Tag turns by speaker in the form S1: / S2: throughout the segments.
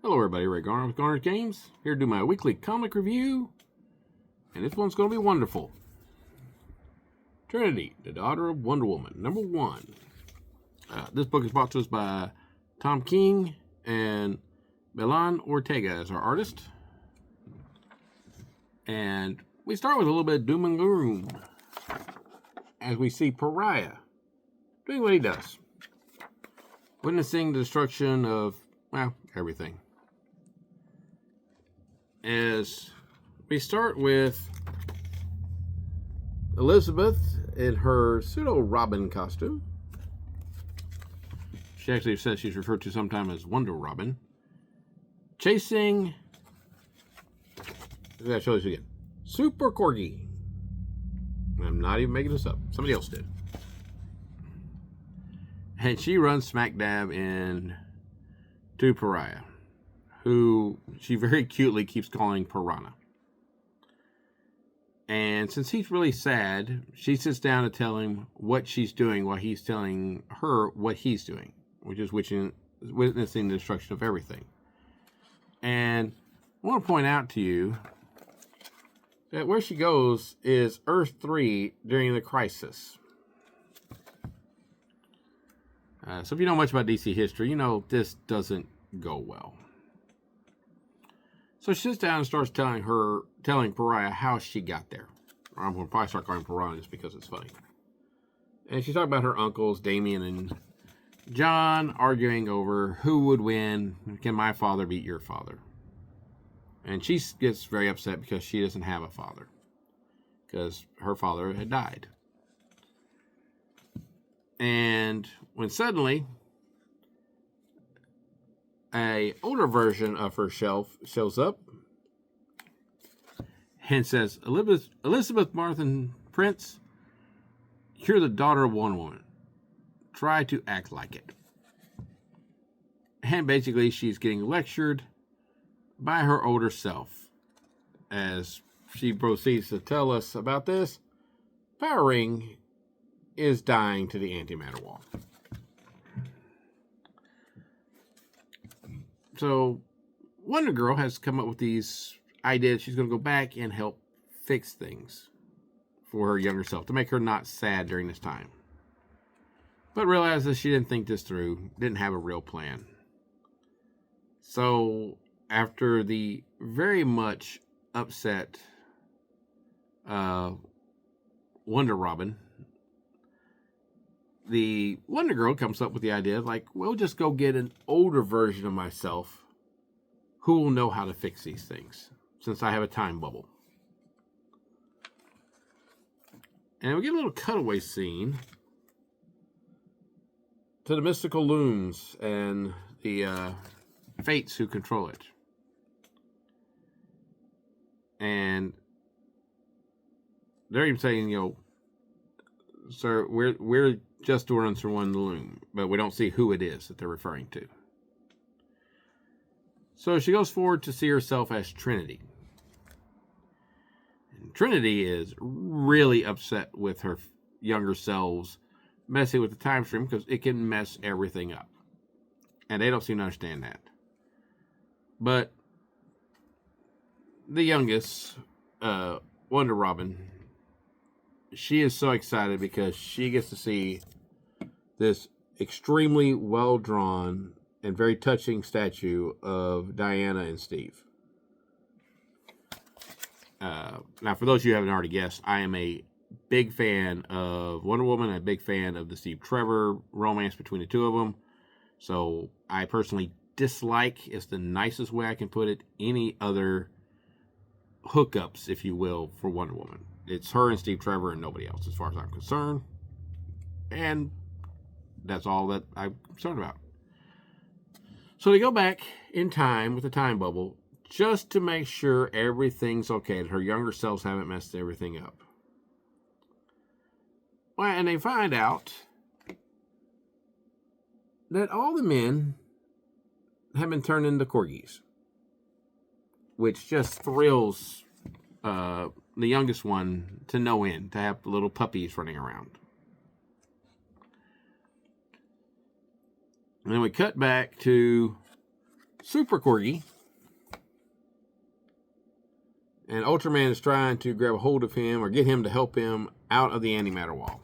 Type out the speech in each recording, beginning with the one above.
S1: Hello everybody, Ray Garner with Garner Games, here to do my weekly comic review, and this one's going to be wonderful. Trinity, the Daughter of Wonder Woman, number 1. This book is brought to us by Tom King and Belen Ortega as our artist. And we start with a little bit of doom and gloom as we see Pariah doing what he does, witnessing the destruction of, well, everything. As we start with Elizabeth in her pseudo-Robin costume. She actually says she's referred to sometime as Wonder Robin. Chasing, I gotta show this again, Super Corgi. I'm not even making this up. Somebody else did. And she runs smack dab in to Pariah, who she very cutely keeps calling Piranha. And since he's really sad, she sits down to tell him what she's doing while he's telling her what he's doing, which is witnessing the destruction of everything. And I want to point out to you that where she goes is Earth 3 during the crisis. So if you know much about DC history, you know this doesn't go well. So she sits down and starts telling Pariah how she got there. Or I'm going to probably start calling Piranha just because it's funny. And she's talking about her uncles, Damien and John, arguing over who would win. Can my father beat your father? And she gets very upset because she doesn't have a father, because her father had died. And when suddenly an older version of herself shows up and says, Elizabeth Martin Prince, you're the daughter of Wonder Woman. Try to act like it. And basically she's getting lectured by her older self as she proceeds to tell us about this. Power Ring is dying to the antimatter wall. So Wonder Girl has come up with these ideas. She's going to go back and help fix things for her younger self to make her not sad during this time. But realizes she didn't think this through, didn't have a real plan. So after the very much upset Wonder Robin, the Wonder Girl comes up with the idea of, like, we'll just go get an older version of myself who will know how to fix these things, since I have a time bubble. And we get a little cutaway scene to the mystical looms and the fates who control it. And they're even saying, sir, we're just to answer one loom, but we don't see who it is that they're referring to. So she goes forward to see herself as Trinity. And Trinity is really upset with her younger selves messing with the time stream because it can mess everything up. And they don't seem to understand that. But the youngest, Wonder Robin, she is so excited because she gets to see this extremely well-drawn and very touching statue of Diana and Steve. Now, for those of you who haven't already guessed, I am a big fan of Wonder Woman, a big fan of the Steve Trevor romance between the two of them. So I personally dislike, is the nicest way I can put it, any other hookups, if you will, for Wonder Woman. It's her and Steve Trevor and nobody else, as far as I'm concerned. And that's all that I'm concerned about. So they go back in time with the time bubble just to make sure everything's okay, that her younger selves haven't messed everything up. Well, and they find out that all the men have been turned into corgis, which just thrills the youngest one to no end, to have little puppies running around. And then we cut back to Super Corgi. And Ultraman is trying to grab a hold of him or get him to help him out of the antimatter wall.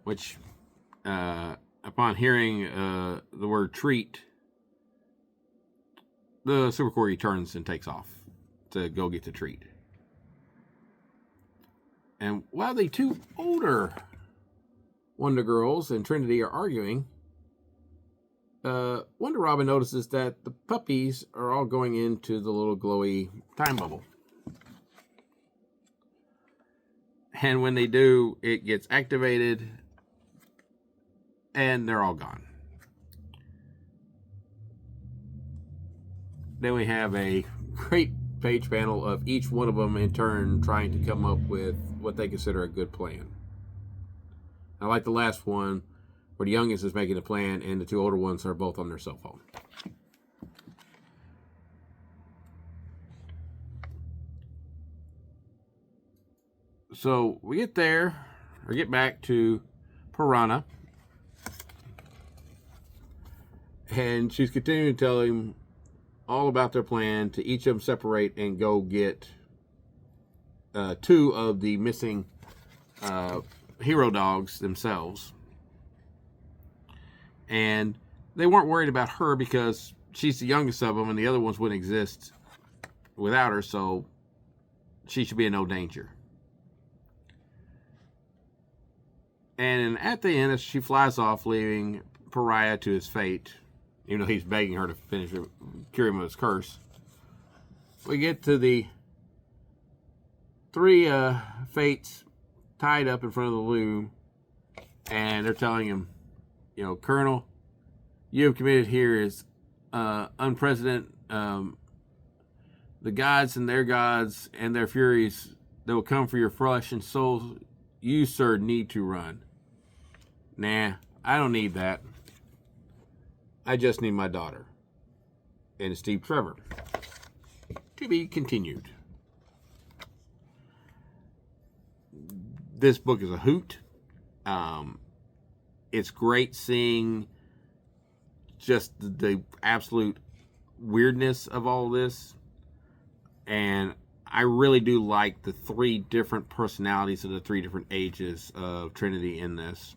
S1: Which, upon hearing the word treat, the Super Corgi turns and takes off to go get the treat. And while the two older Wonder Girls and Trinity are arguing, Wonder Robin notices that the puppies are all going into the little glowy time bubble. And when they do, it gets activated and they're all gone. Then we have a great page panel of each one of them in turn trying to come up with what they consider a good plan. I like the last one where the youngest is making a plan and the two older ones are both on their cell phone. So we get back to Piranha. And she's continuing to tell him all about their plan to each of them separate and go get two of the missing hero dogs themselves. And they weren't worried about her because she's the youngest of them and the other ones wouldn't exist without her, so she should be in no danger. And at the end, as she flies off, leaving Pariah to his fate, even though he's begging her to cure him of his curse, we get to the three fates tied up in front of the loom, and they're telling him, Colonel, you have committed here is unprecedented. The gods and their furies that will come for your flesh and soul, you, sir, need to run. Nah, I don't need that. I just need my daughter. And it's Steve Trevor. To be continued. This book is a hoot. It's great seeing just the absolute weirdness of all this. And I really do like the three different personalities of the three different ages of Trinity in this.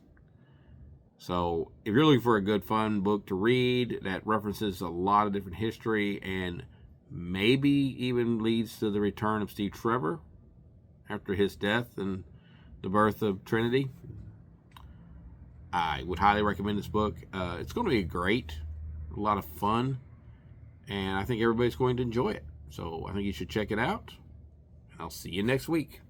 S1: So if you're looking for a good, fun book to read that references a lot of different history and maybe even leads to the return of Steve Trevor after his death and the birth of Trinity, I would highly recommend this book. It's going to be great, a lot of fun, and I think everybody's going to enjoy it. So I think you should check it out. I'll see you next week.